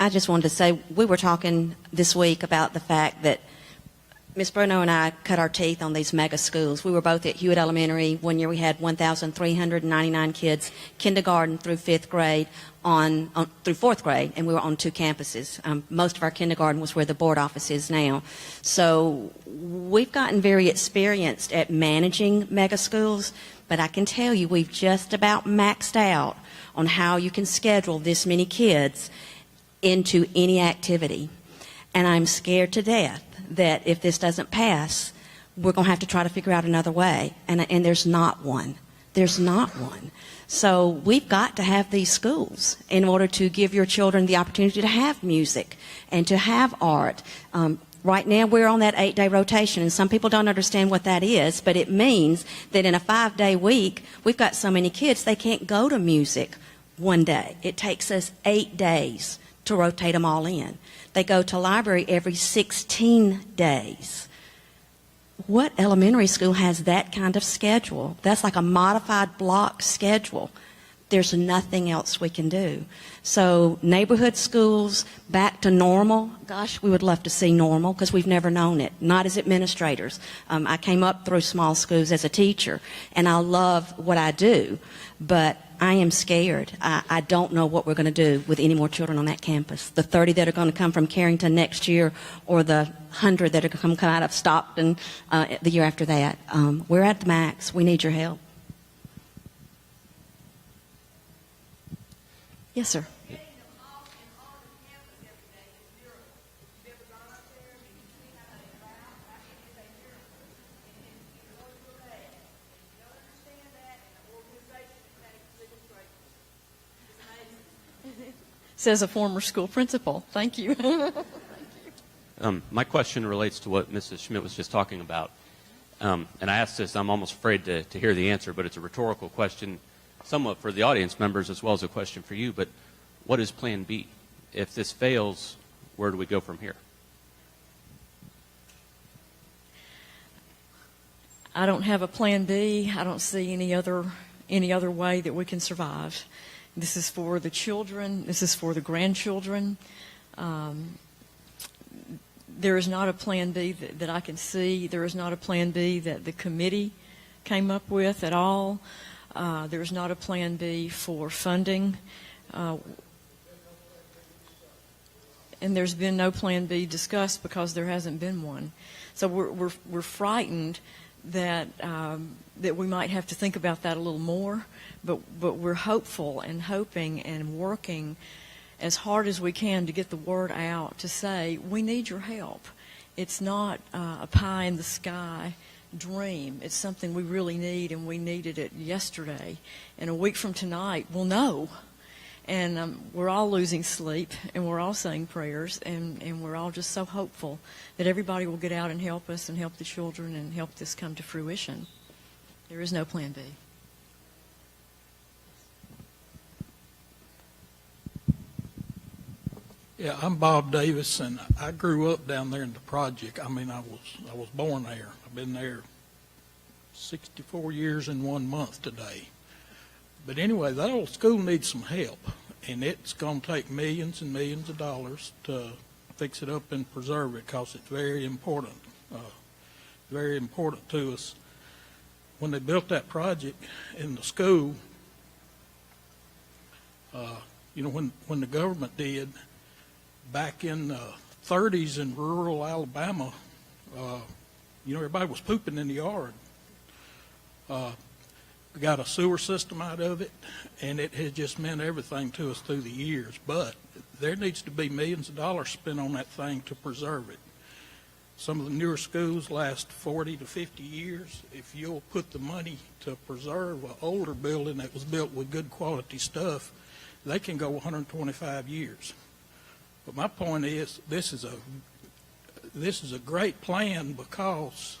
I just wanted to say, we were talking this week about the fact that Ms. Bruno and I cut our teeth on these mega schools. We were both at Hewitt Elementary. One year we had 1,399 kids, kindergarten through fifth grade, through fourth grade, and we were on 2 campuses. Most of our kindergarten was where the board office is now. So we've gotten very experienced at managing mega schools, but I can tell you we've just about maxed out on how you can schedule this many kids into any activity. And I'm scared to death that if this doesn't pass, we're going to have to try to figure out another way. And there's not one. There's not one. So we've got to have these schools in order to give your children the opportunity to have music and to have art. Right now we're on that 8-day rotation, and some people don't understand what that is, but it means that in a 5-day week, we've got so many kids they can't go to music one day. It takes us 8 days to rotate them all in. They go to library every 16 days. What elementary school has that kind of schedule? That's like a modified block schedule. There's nothing else we can do. So neighborhood schools back to normal. Gosh, we would love to see normal because we've never known it, not as administrators. I came up through small schools as a teacher, and I love what I do, but I am scared. I don't know what we're going to do with any more children on that campus. The 30 that are going to come from Carrington next year, or the 100 that are going to come out of Stockton the year after that. We're at the max. We need your help. Yes, sir. Says a former school principal. Thank you. My question relates to what Mrs. Schmidt was just talking about. And I asked this, I'm almost afraid to hear the answer, but it's a rhetorical question, somewhat for the audience members as well as a question for you. But what is Plan B? If this fails, where do we go from here? I don't have a Plan B. I don't see any other way that we can survive. This is for the children. This is for the grandchildren. There is not a Plan B that I can see. There is not a Plan B that the committee came up with at all. There is not a Plan B for funding. And there's been no Plan B discussed because there hasn't been one. So we're frightened that we might have to think about that a little more, but we're hopeful and hoping and working as hard as we can to get the word out to say we need your help. It's not a pie in the sky dream. It's something we really need, and we needed it yesterday. And a week from tonight, we'll know. And we're all losing sleep, and we're all saying prayers, and we're all just so hopeful that everybody will get out and help us and help the children and help this come to fruition. There is no Plan B. Yeah, I'm Bob Davis, and I grew up down there in the project. I mean, I was born there. I've been there 64 years and 1 month today. But anyway, that old school needs some help, and it's going to take millions and millions of dollars to fix it up and preserve it because it's very important to us. When they built that project in the school, when the government did, back in the 30s in rural Alabama, everybody was pooping in the yard. We got a sewer system out of it, and it has just meant everything to us through the years. But there needs to be millions of dollars spent on that thing to preserve it. Some of the newer schools last 40 to 50 years. If you'll put the money to preserve an older building that was built with good quality stuff, they can go 125 years. But my point is, this is a great plan, because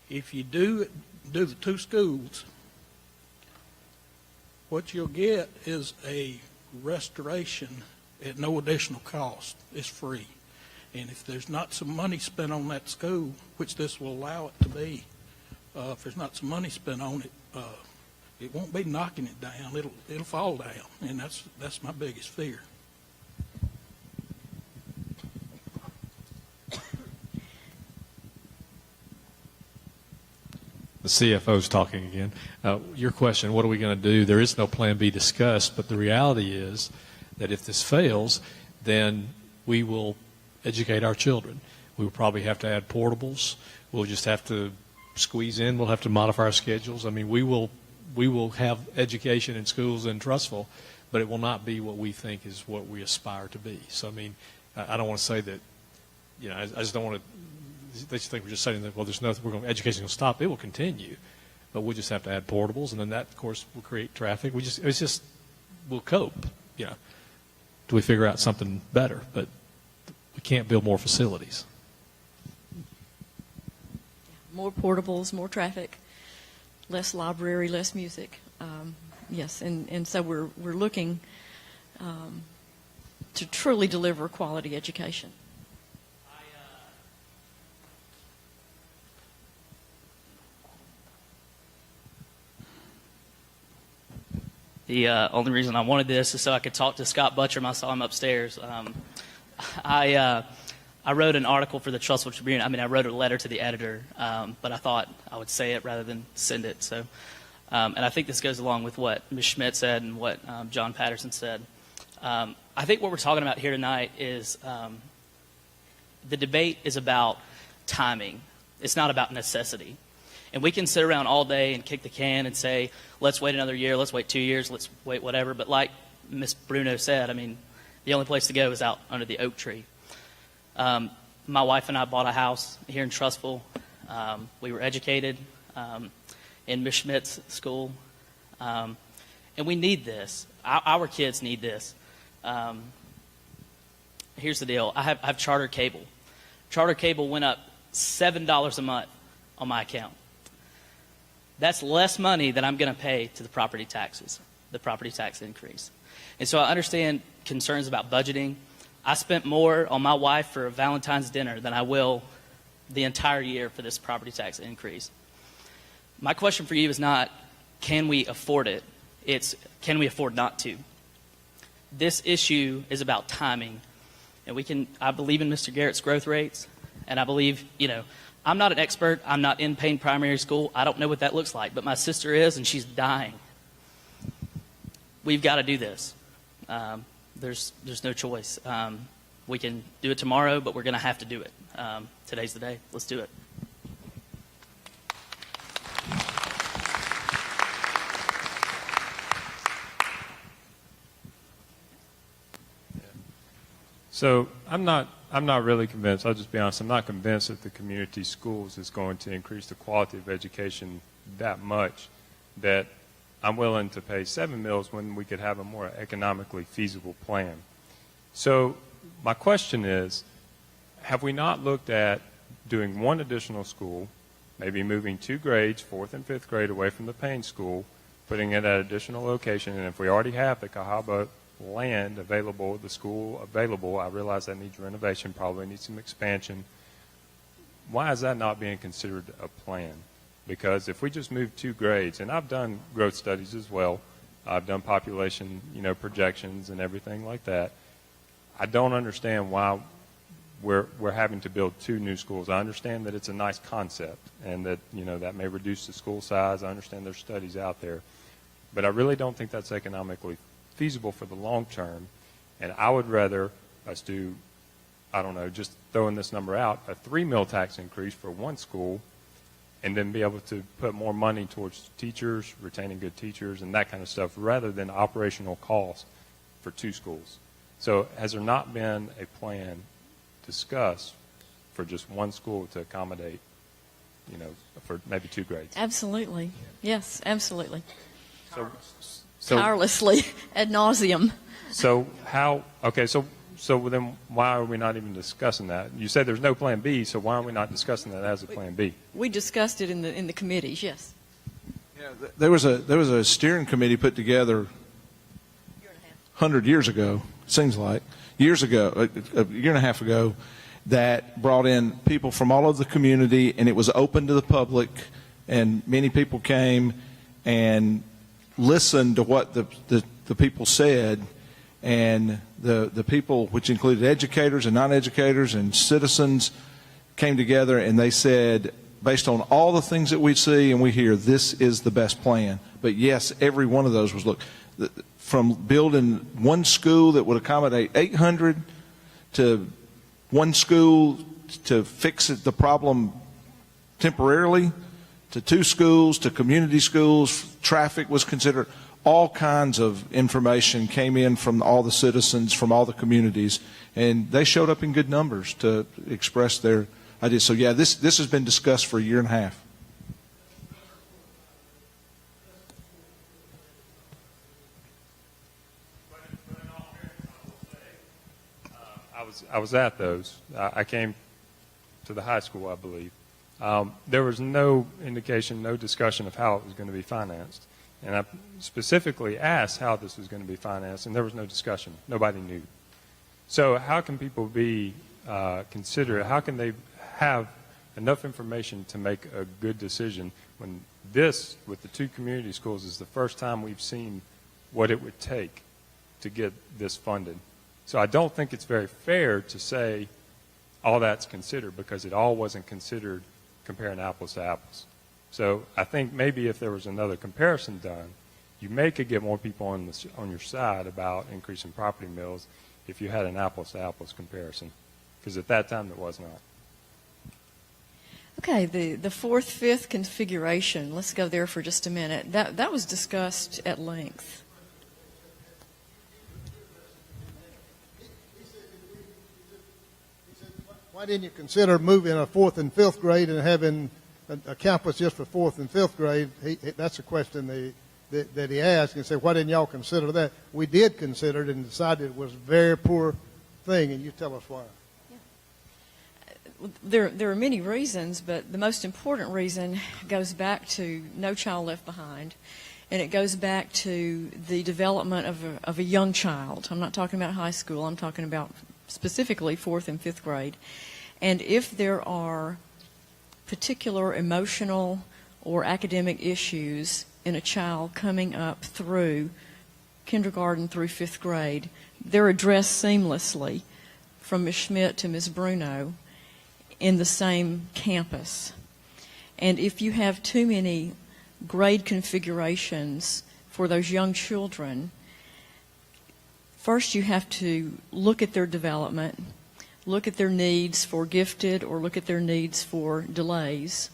if you do the 2 schools, what you'll get is a restoration at no additional cost. It's free. And if there's not some money spent on that school, which this will allow it to be, if there's not some money spent on it, it won't be knocking it down. It'll fall down, and that's my biggest fear. The CFO's talking again. Your question, what are we going to do? There is no plan B discussed, but the reality is that if this fails, then we will educate our children. We will probably have to add portables. We'll just have to squeeze in. We'll have to modify our schedules. I mean, we will have education in schools in Trussville, but it will not be what we think is what we aspire to be. So, I mean, I don't want to say that, I just don't want to, they just think we're just saying that, well, there's nothing, education will stop. It will continue, but we'll just have to add portables, and then that, of course, will create traffic. We'll cope, till we figure out something better, but we can't build more facilities. More portables, more traffic, less library, less music. Yes, and so we're looking to truly deliver quality education. The only reason I wanted this is so I could talk to Scott Butcher. I saw him upstairs. I wrote an article for the Trussville Tribune. I wrote a letter to the editor, but I thought I would say it rather than send it. So, and I think this goes along with what Ms. Schmidt said and what John Patterson said. I think what we're talking about here tonight is the debate is about timing. It's not about necessity. And we can sit around all day and kick the can and say, let's wait another year, let's wait 2 years, let's wait whatever. But like Ms. Bruno said, the only place to go is out under the oak tree. My wife and I bought a house here in Trussville. We were educated in Ms. Schmidt's school. And we need this. Our kids need this. Here's the deal. I have charter cable. Charter cable went up $7 a month on my account. That's less money that I'm going to pay to the property taxes, the property tax increase. And so I understand concerns about budgeting. I spent more on my wife for a Valentine's dinner than I will the entire year for this property tax increase. My question for you is not, can we afford it? It's, can we afford not to? This issue is about timing. And I believe in Mr. Garrett's growth rates, and I believe, I'm not an expert. I'm not in Payne Primary School. I don't know what that looks like, but my sister is, and she's dying. We've got to do this. There's no choice. We can do it tomorrow, but we're going to have to do it. Today's the day. Let's do it. So I'm not really convinced. I'll just be honest. I'm not convinced that the community schools is going to increase the quality of education that much that I'm willing to pay 7 mills when we could have a more economically feasible plan. So my question is, have we not looked at doing one additional school, maybe moving 2 grades, 4th and 5th grade, away from the Payne school, putting it at an additional location, and if we already have the Cahaba land available, the school available, I realize that needs renovation, probably needs some expansion. Why is that not being considered a plan? Because if we just move 2 grades, and I've done growth studies as well, I've done population, projections and everything like that. I don't understand why we're having to build 2 new schools. I understand that it's a nice concept and that, that may reduce the school size. I understand there's studies out there. But I really don't think that's economically feasible for the long term. And I would rather us do, just throwing this number out, a 3 mil tax increase for 1 school, and then be able to put more money towards teachers, retaining good teachers, and that kind of stuff, rather than operational costs for 2 schools. So has there not been a plan discussed for just 1 school to accommodate, for maybe 2 grades? Absolutely. Yes, absolutely. So Tirelessly, ad nauseum. So then why are we not even discussing that? You said there's no plan B, so why are we not discussing that as a plan B? We discussed it in the committees, yes. Yeah, there was a steering committee put together 100 years ago, seems like, a year and a half ago, that brought in people from all over the community, and it was open to the public, and many people came and listened to what the people said, and the people, which included educators and non-educators and citizens, came together and they said, based on all the things that we see and we hear, this is the best plan. But yes, every one of those was, look, from building one school that would accommodate 800 to one school to fix the problem temporarily, to two schools, to community schools, traffic was considered. All kinds of information came in from all the citizens, from all the communities, and they showed up in good numbers to express their ideas. So yeah, this has been discussed for a year and a half. I was at those. I came to the high school, I believe. There was no indication, no discussion of how it was going to be financed. And I specifically asked how this was going to be financed, and there was no discussion. Nobody knew. So how can people be considerate? How can they have enough information to make a good decision when this, with the two community schools, is the first time we've seen what it would take to get this funded? So I don't think it's very fair to say all that's considered, because it all wasn't considered comparing apples to apples. So I think maybe if there was another comparison done, you could get more people on your side about increasing property mills if you had an apples to apples comparison, because at that time there was not. Okay, the fourth, fifth configuration, let's go there for just a minute. That was discussed at length. Why didn't you consider moving a fourth and fifth grade and having a campus just for fourth and fifth grade? That's a question that he asked, and said, why didn't y'all consider that? We did consider it and decided it was a very poor thing, and you tell us why. There are many reasons, but the most important reason goes back to No Child Left Behind, and it goes back to the development of a young child. I'm not talking about high school. I'm talking about specifically fourth and fifth grade. And if there are particular emotional or academic issues in a child coming up through kindergarten through fifth grade, they're addressed seamlessly from Ms. Schmidt to Ms. Bruno in the same campus. And if you have too many grade configurations for those young children, first you have to look at their development, look at their needs for gifted or look at their needs for delays,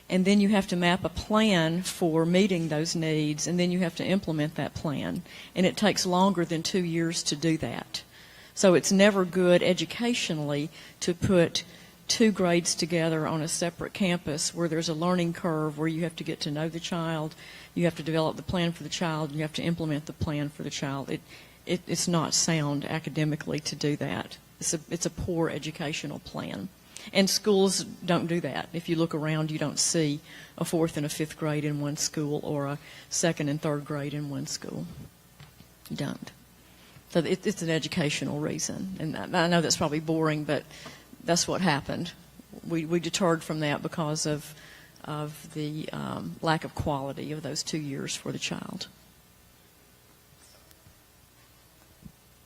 and then you have to map a plan for meeting those needs, and then you have to implement that plan. And it takes longer than 2 years to do that. So it's never good educationally to put two grades together on a separate campus where there's a learning curve where you have to get to know the child, you have to develop the plan for the child, and you have to implement the plan for the child. It's not sound academically to do that. It's a poor educational plan. And schools don't do that. If you look around, you don't see a fourth and a fifth grade in one school or a second and third grade in one school. You don't. So it's an educational reason. And I know that's probably boring, but that's what happened. We deterred from that because of the lack of quality of those 2 years for the child.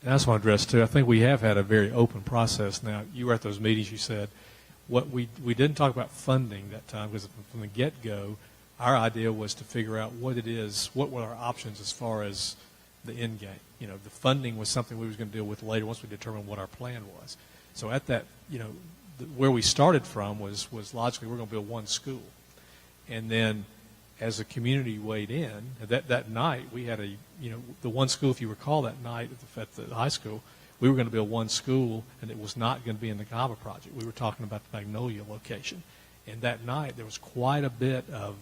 And I just want to address, too, I think we have had a very open process now. You were at those meetings, you said. What we didn't talk about funding that time, because from the get-go, our idea was to figure out what it is, what were our options as far as the end game. You know, the funding was something we was going to deal with later once we determined what our plan was. So at that, you know, where we started from was logically we're going to build one school. And then as the community weighed in, that night we had the one school, if you recall that night at the high school, we were going to build one school, and it was not going to be in the GABA project. We were talking about the Magnolia location. And that night there was quite a bit of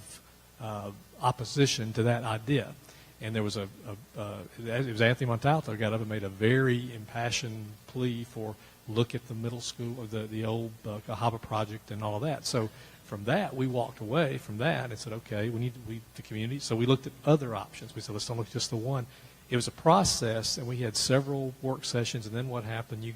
opposition to that idea. And there was it was Anthony Montalto got up and made a very impassioned plea for look at the middle school, or the old GABA project and all of that. So from that, we walked away from that and said, okay, we need the community. So we looked at other options. We said, let's don't look at just the one. It was a process, and we had several work sessions. And then what happened? You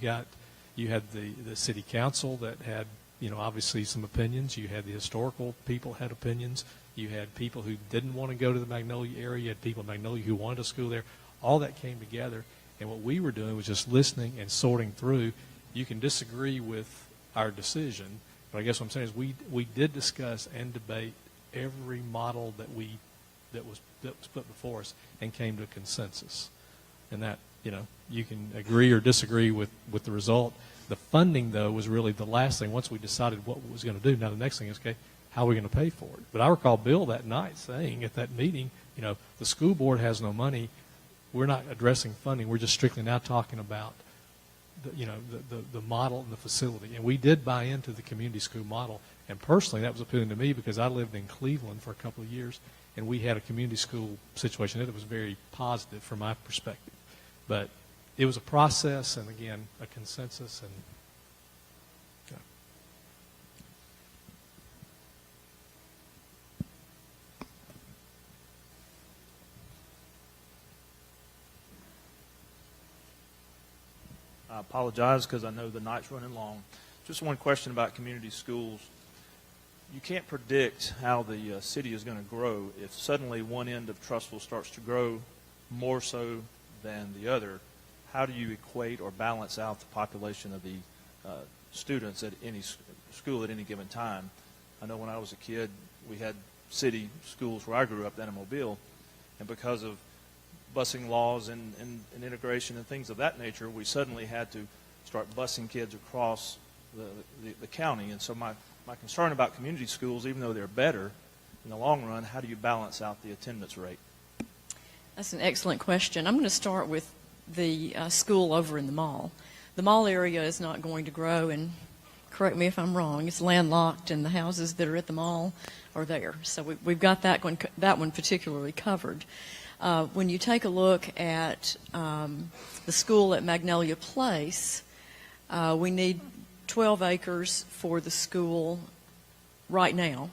had the city council that had, obviously some opinions. You had the historical people had opinions. You had people who didn't want to go to the Magnolia area. You had people in Magnolia who wanted a school there. All that came together. And what we were doing was just listening and sorting through. You can disagree with our decision, But I guess what I'm saying is we did discuss and debate every model that was put before us and came to a consensus. And that, you can agree or disagree with the result. The funding, though, was really the last thing once we decided what we was going to do. Now, the next thing is, okay, how are we going to pay for it? But I recall Bill that night saying at that meeting, the school board has no money. We're not addressing funding. We're just strictly now talking about the model and the facility. And we did buy into the community school model. And personally, that was appealing to me because I lived in Cleveland for a couple of years, and we had a community school situation that was very positive from my perspective. But it was a process, and again, a consensus. And I apologize because I know the night's running long. Just one question about community schools. You can't predict how the city is going to grow. If suddenly one end of Trussville starts to grow more so than the other, how do you equate or balance out the population of the students at any school at any given time? I know when I was a kid, we had city schools where I grew up down in Mobile, and because of busing laws and integration and things of that nature, we suddenly had to start busing kids across the county. And so my concern about community schools, even though they're better in the long run, how do you balance out the attendance rate? That's an excellent question. I'm going to start with the school over in the mall. The mall area is not going to grow, and correct me if I'm wrong, it's landlocked, and the houses that are at the mall are there. So we've got that one particularly covered. When you take a look at the school at Magnolia Place, we need 12 acres for the school right now.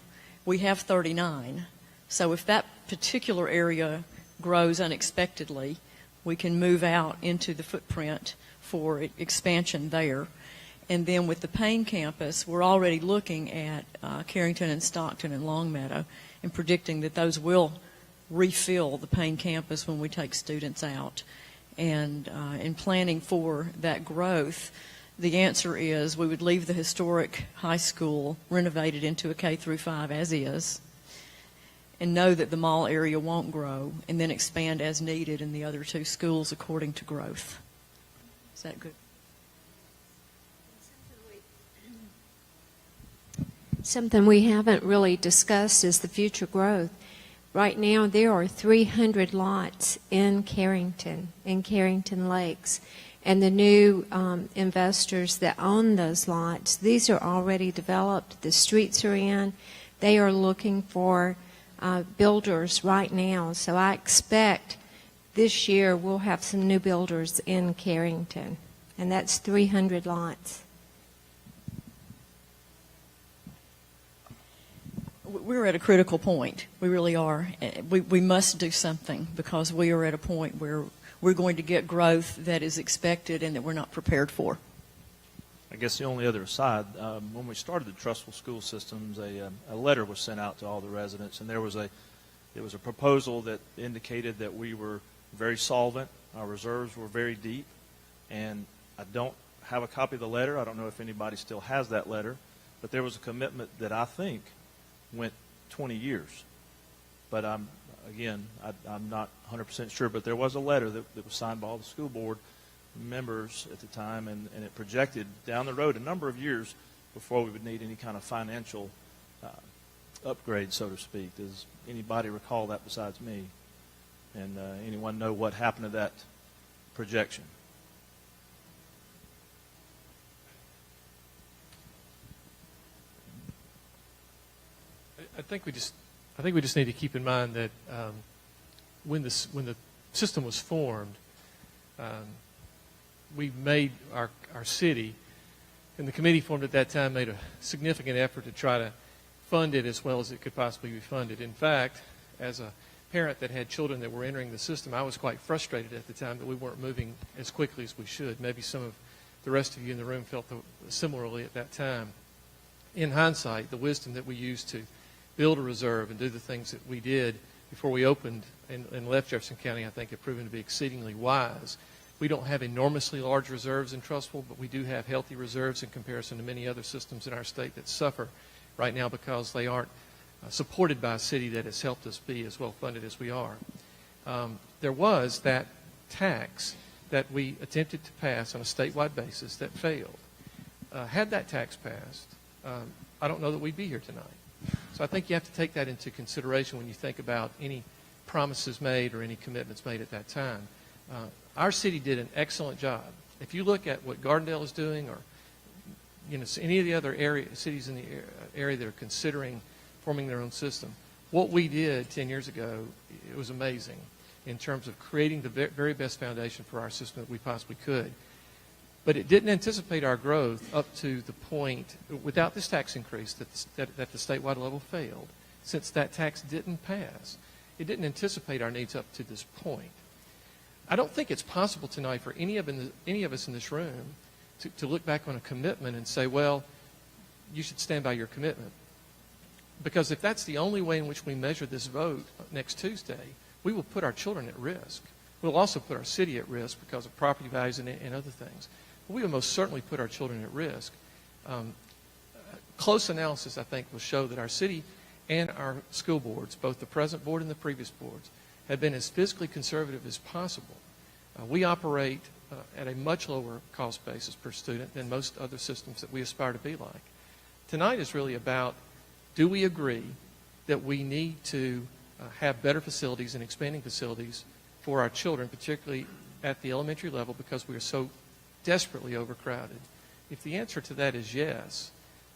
We have 39. So if that particular area grows unexpectedly, we can move out into the footprint for expansion there. And then with the Payne campus, we're already looking at Carrington and Stockton and Longmeadow and predicting that those will refill the Payne campus when we take students out. And in planning for that growth, the answer is we would leave the historic high school renovated into a K-5 as is, and know that the mall area won't grow, and then expand as needed in the other two schools according to growth. Is that good? Something we haven't really discussed is the future growth. Right now, there are 300 lots in Carrington Lakes. And the new investors that own those lots, these are already developed. The streets are in. They are looking for builders right now. So I expect this year we'll have some new builders in Carrington. And that's 300 lots. We're at a critical point. We really are. We must do something because we are at a point where we're going to get growth that is expected and that we're not prepared for. I guess the only other aside, when we started the Trussville school systems, a letter was sent out to all the residents, and there was a proposal that indicated that we were very solvent, our reserves were very deep, and I don't have a copy of the letter. I don't know if anybody still has that letter, but there was a commitment that I think went 20 years. But I'm not 100% sure, but there was a letter that was signed by all the school board members at the time, and it projected down the road a number of years before we would need any kind of financial upgrade, so to speak. Does anybody recall that besides me? And anyone know what happened to that projection? I think we just need to keep in mind that when the system was formed, we made our city, and the committee formed at that time made a significant effort to try to fund it as well as it could possibly be funded. In fact, as a parent that had children that were entering the system, I was quite frustrated at the time that we weren't moving as quickly as we should. Maybe some of the rest of you in the room felt similarly at that time. In hindsight, the wisdom that we used to build a reserve and do the things that we did before we opened and left Jefferson County, I think, have proven to be exceedingly wise. We don't have enormously large reserves in Trussville, but we do have healthy reserves in comparison to many other systems in our state that suffer right now because they aren't supported by a city that has helped us be as well funded as we are. There was that tax that we attempted to pass on a statewide basis that failed. Had that tax passed, I don't know that we'd be here tonight. So I think you have to take that into consideration when you think about any promises made or any commitments made at that time. Our city did an excellent job. If you look at what Gardendale is doing, or any of the other cities in the area that are considering forming their own system, what we did 10 years ago, it was amazing in terms of creating the very best foundation for our system that we possibly could. But it didn't anticipate our growth up to the point, without this tax increase, that the statewide level failed. Since that tax didn't pass, it didn't anticipate our needs up to this point. I don't think it's possible tonight for any of us in this room to look back on a commitment and say, well, you should stand by your commitment. Because if that's the only way in which we measure this vote next Tuesday, we will put our children at risk. We'll also put our city at risk because of property values and other things. But we will most certainly put our children at risk. Close analysis, I think, will show that our city and our school boards, both the present board and the previous boards, have been as fiscally conservative as possible. We operate at a much lower cost basis per student than most other systems that we aspire to be like. Tonight is really about, do we agree that we need to have better facilities and expanding facilities for our children, particularly at the elementary level, because we are so desperately overcrowded? If the answer to that is yes,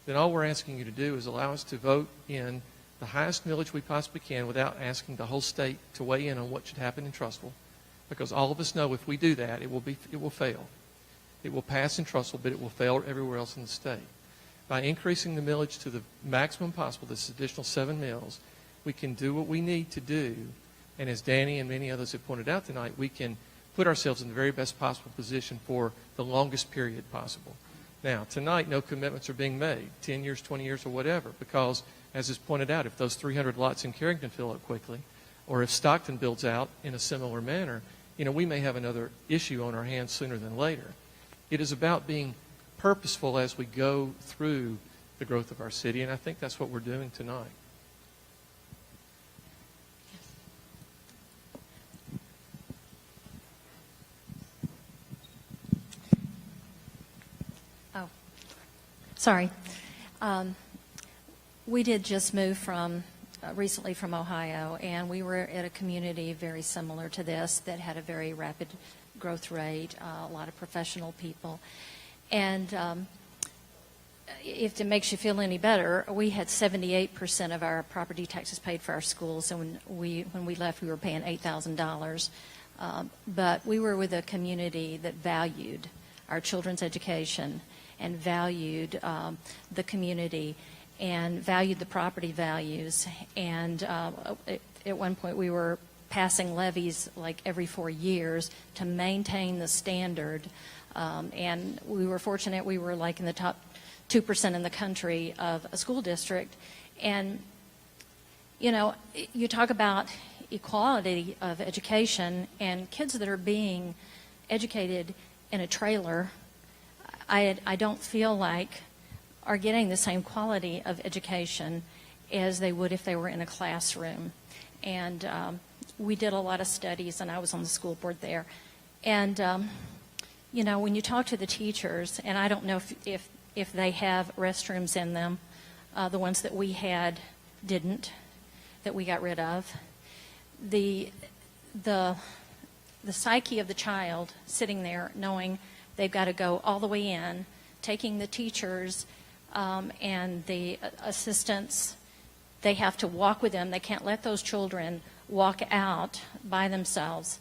then all we're asking you to do is allow us to vote in the highest millage we possibly can without asking the whole state to weigh in on what should happen in Trussville, because all of us know if we do that, it will fail. It will pass in Trussville, but it will fail everywhere else in the state. By increasing the millage to the maximum possible, this additional 7 mills, we can do what we need to do, and as Danny and many others have pointed out tonight, we can put ourselves in the very best possible position for the longest period possible. Now, tonight, no commitments are being made, 10 years, 20 years, or whatever, because, as is pointed out, if those 300 lots in Carrington fill up quickly, or if Stockton builds out in a similar manner, we may have another issue on our hands sooner than later. It is about being purposeful as we go through the growth of our city, and I think that's what we're doing tonight. Oh, sorry. We did just move recently from Ohio, and we were at a community very similar to this that had a very rapid growth rate, a lot of professional people. And if it makes you feel any better, we had 78% of our property taxes paid for our schools, and when we left, we were paying $8,000. But we were with a community that valued our children's education and valued the community and valued the property values. And at one point, we were passing levies like every 4 years to maintain the standard. And we were fortunate, we were like in the top 2% in the country of a school district. And, you talk about equality of education, and kids that are being educated in a trailer, I don't feel like are getting the same quality of education as they would if they were in a classroom. And we did a lot of studies, and I was on the school board there. And when you talk to the teachers, and I don't know if they have restrooms in them, the ones that we had didn't, that we got rid of. The psyche of the child sitting there knowing they've got to go all the way in, taking the teachers and the assistants, they have to walk with them. They can't let those children walk out by themselves.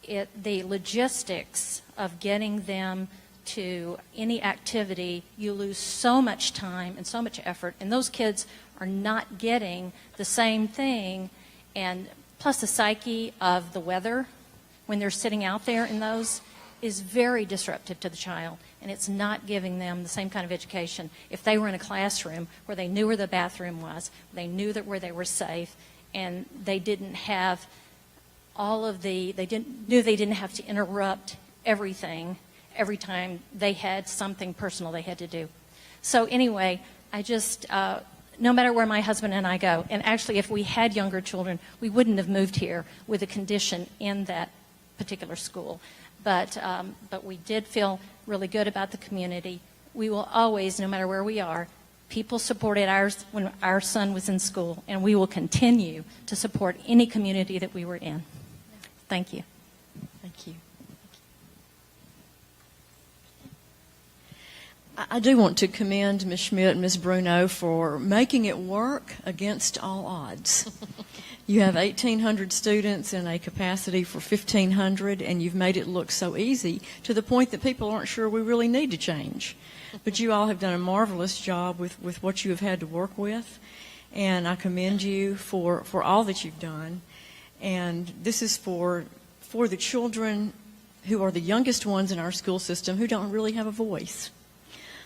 The logistics of getting them to any activity, you lose so much time and so much effort, and those kids are not getting the same thing. And plus the psyche of the weather when they're sitting out there in those is very disruptive to the child, and it's not giving them the same kind of education if they were in a classroom where they knew where the bathroom was, they knew where they were safe, and they didn't have they didn't have to interrupt everything every time they had something personal they had to do. So anyway, I just, no matter where my husband and I go, and actually if we had younger children, we wouldn't have moved here with a condition in that particular school. But we did feel really good about the community. We will always, no matter where we are, people supported ours when our son was in school, and we will continue to support any community that we were in. Thank you. Thank you. I do want to commend Ms. Schmidt and Ms. Bruno for making it work against all odds. You have 1,800 students and a capacity for 1,500, and you've made it look so easy to the point that people aren't sure we really need to change. But you all have done a marvelous job with what you have had to work with, and I commend you for all that you've done. And this is for the children who are the youngest ones in our school system who don't really have a voice.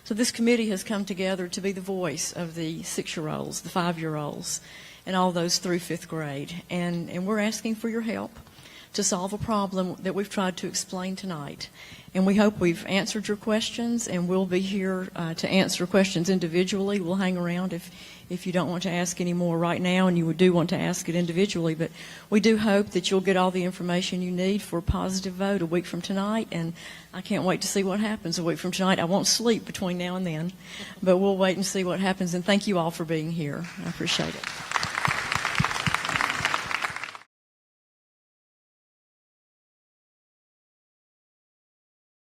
So this committee has come together to be the voice of the 6-year-olds, the 5-year-olds, and all those through 5th grade. And we're asking for your help to solve a problem that we've tried to explain tonight. And we hope we've answered your questions, and we'll be here to answer questions individually. We'll hang around if you don't want to ask any more right now and you do want to ask it individually. But we do hope that you'll get all the information you need for a positive vote a week from tonight, and I can't wait to see what happens a week from tonight. I won't sleep between now and then, but we'll wait and see what happens. And thank you all for being here. I appreciate it.